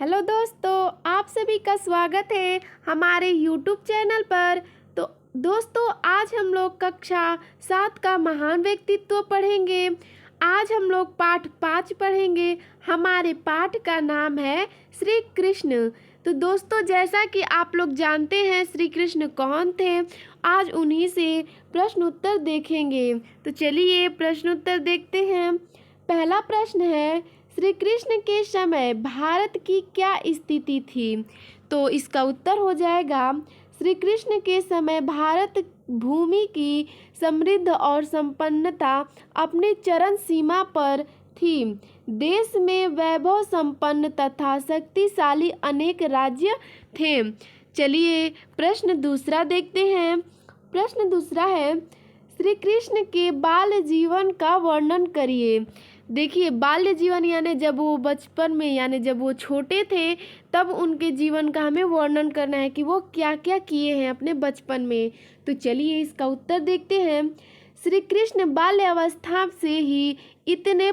Hello दोस्तों, आप सभी का स्वागत है हमारे यूट्यूब चैनल पर। तो दोस्तों, आज हम लोग कक्षा 7 का महान व्यक्तित्व पढ़ेंगे। आज हम लोग पाठ 5 पढ़ेंगे। हमारे पाठ का नाम है श्री कृष्ण। तो दोस्तों, जैसा कि आप लोग जानते हैं श्री कृष्ण कौन थे, आज उन्हीं से प्रश्न उत्तर देखेंगे। तो चलिए प्रश्न उत्तर देखते हैं। पहला प्रश्न है, श्री कृष्ण के समय भारत की क्या स्थिति थी? तो इसका उत्तर हो जाएगा, श्री कृष्ण के समय भारत भूमि की समृद्ध और संपन्नता अपने चरम सीमा पर थी। देश में वैभव संपन्न तथा शक्तिशाली अनेक राज्य थे। चलिए प्रश्न दूसरा देखते हैं। प्रश्न दूसरा है, श्री कृष्ण के बाल जीवन का वर्णन करिए। देखिए, बाल्य जीवन यानी जब वो बचपन में यानी जब वो छोटे थे तब उनके जीवन का हमें वर्णन करना है कि वो क्या क्या किए हैं अपने बचपन में। तो चलिए इसका उत्तर देखते हैं। श्री कृष्ण बाल्य अवस्था से ही इतने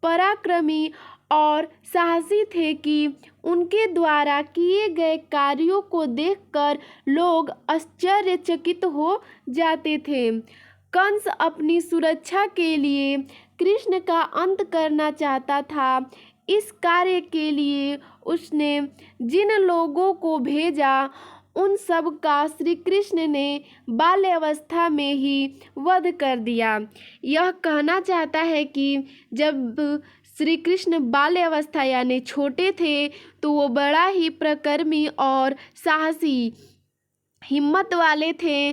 पराक्रमी और साहसी थे कि उनके द्वारा किए गए कार्यों को देखकर लोग आश्चर्यचकित हो जाते थे। कंस अपनी सुरक्षा के लिए कृष्ण का अंत करना चाहता था। इस कार्य के लिए उसने जिन लोगों को भेजा उन सब का श्री कृष्ण ने बाल्यावस्था में ही वध कर दिया। यह कहना चाहता है कि जब श्री कृष्ण बाल्यावस्था यानी छोटे थे तो वो बड़ा ही प्रकर्मी और साहसी हिम्मत वाले थे।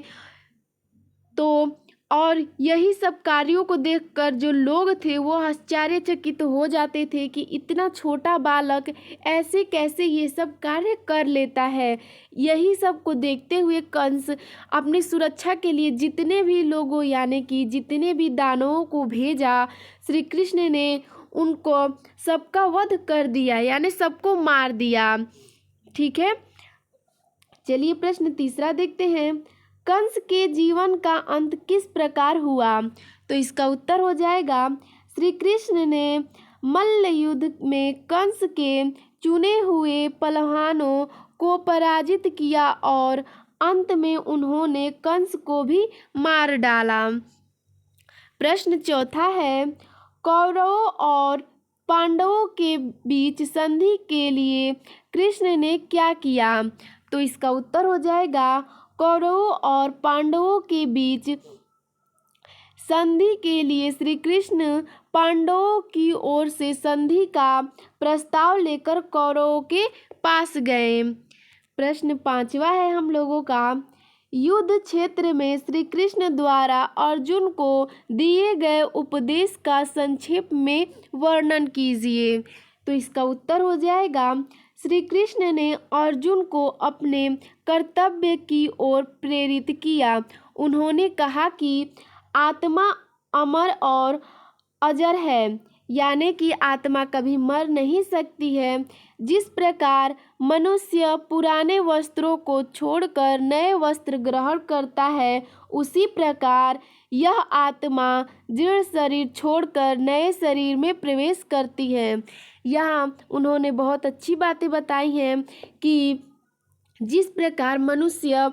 तो और यही सब कार्यों को देखकर जो लोग थे वो आश्चर्यचकित हो जाते थे कि इतना छोटा बालक ऐसे कैसे ये सब कार्य कर लेता है। यही सब को देखते हुए कंस अपनी सुरक्षा के लिए जितने भी लोगों यानी कि जितने भी दानवों को भेजा, श्री कृष्ण ने उनको सबका वध कर दिया यानी सबको मार दिया। ठीक है, चलिए प्रश्न तीसरा देखते हैं। कंस के जीवन का अंत किस प्रकार हुआ? तो इसका उत्तर हो जाएगा, श्री कृष्ण ने मल्ल युद्ध में कंस के चुने हुए पहलवानों को पराजित किया और अंत में उन्होंने कंस को भी मार डाला। प्रश्न चौथा है, कौरवों और पांडवों के बीच संधि के लिए कृष्ण ने क्या किया? तो इसका उत्तर हो जाएगा, कौरवों और पांडवों के बीच संधि के लिए श्री कृष्ण पांडवों की ओर से संधि का प्रस्ताव लेकर कौरवों के पास गए। प्रश्न पांचवा है हम लोगों का, युद्ध क्षेत्र में श्री कृष्ण द्वारा अर्जुन को दिए गए उपदेश का संक्षेप में वर्णन कीजिए। तो इसका उत्तर हो जाएगा, श्री कृष्ण ने अर्जुन को अपने कर्तव्य की ओर प्रेरित किया। उन्होंने कहा कि आत्मा अमर और अजर है, यानी कि आत्मा कभी मर नहीं सकती है। जिस प्रकार मनुष्य पुराने वस्त्रों को छोड़कर नए वस्त्र ग्रहण करता है, उसी प्रकार यह आत्मा जीर्ण शरीर छोड़कर नए शरीर में प्रवेश करती है। यहाँ उन्होंने बहुत अच्छी बातें बताई हैं कि जिस प्रकार मनुष्य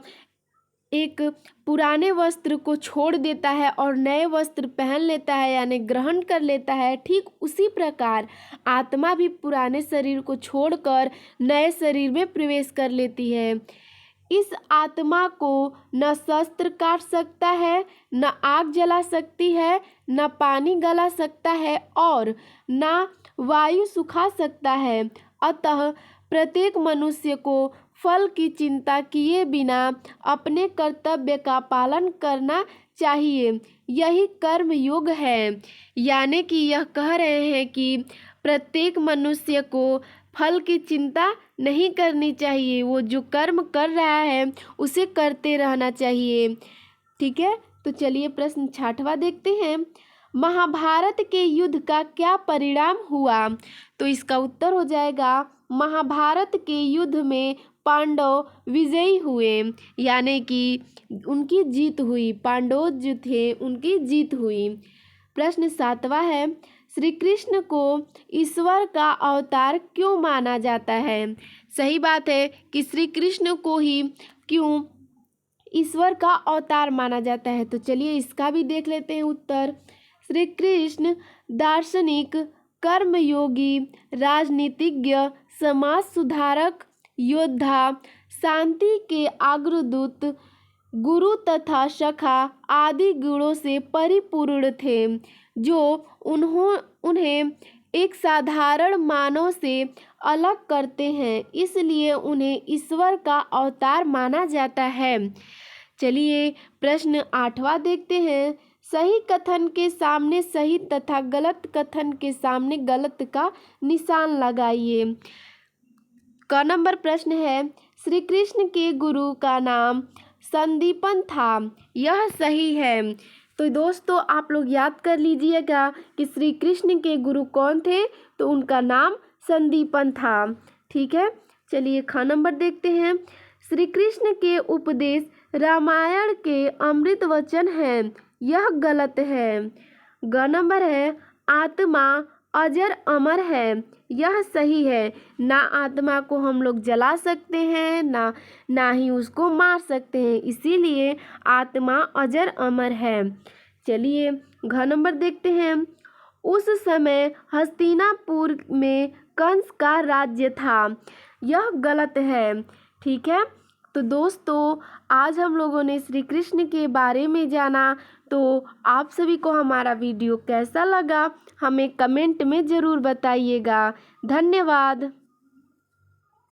एक पुराने वस्त्र को छोड़ देता है और नए वस्त्र पहन लेता है यानी ग्रहण कर लेता है, ठीक उसी प्रकार आत्मा भी पुराने शरीर को छोड़कर नए शरीर में प्रवेश कर लेती है। इस आत्मा को न शस्त्र काट सकता है, न आग जला सकती है, न पानी गला सकता है और न वायु सुखा सकता है। अतः प्रत्येक मनुष्य को फल की चिंता किए बिना अपने कर्तव्य का पालन करना चाहिए। यही कर्म योग है। यानी कि यह कह रहे हैं कि प्रत्येक मनुष्य को फल की चिंता नहीं करनी चाहिए, वो जो कर्म कर रहा है उसे करते रहना चाहिए। ठीक है, तो चलिए प्रश्न छठवां देखते हैं। महाभारत के युद्ध का क्या परिणाम हुआ? तो इसका उत्तर हो जाएगा, महाभारत के युद्ध में पांडव विजयी हुए यानी कि उनकी जीत हुई। पांडव जो थे उनकी जीत हुई। प्रश्न सातवां है, श्री कृष्ण को ईश्वर का अवतार क्यों माना जाता है? सही बात है कि श्री कृष्ण को ही क्यों ईश्वर का अवतार माना जाता है। तो चलिए इसका भी देख लेते हैं उत्तर। श्री कृष्ण दार्शनिक, कर्मयोगी, राजनीतिज्ञ, समाज सुधारक, योद्धा, शांति के अग्रदूत, गुरु तथा सखा आदि गुणों से परिपूर्ण थे, जो उन्हें एक साधारण मानव से अलग करते हैं, इसलिए उन्हें ईश्वर का अवतार माना जाता है। चलिए प्रश्न 8वां देखते हैं। सही कथन के सामने सही तथा गलत कथन के सामने गलत का निशान लगाइए। क नंबर प्रश्न है, श्री कृष्ण के गुरु का नाम संदीपन था। यह सही है। तो दोस्तों आप लोग याद कर लीजिएगा कि श्री कृष्ण के गुरु कौन थे, तो उनका नाम संदीपन था। ठीक है, चलिए ख नंबर देखते हैं। श्री कृष्ण के उपदेश रामायण के अमृत वचन हैं। यह गलत है। ग नंबर है, आत्मा अजर अमर है। यह सही है। ना आत्मा को हम लोग जला सकते हैं, ना ही उसको मार सकते हैं, इसीलिए आत्मा अजर अमर है। चलिए घ नंबर देखते हैं। उस समय हस्तिनापुर में कंस का राज्य था। यह गलत है। ठीक है, तो दोस्तों आज हम लोगों ने श्री कृष्ण के बारे में जाना। तो आप सभी को हमारा वीडियो कैसा लगा हमें कमेंट में ज़रूर बताइएगा। धन्यवाद।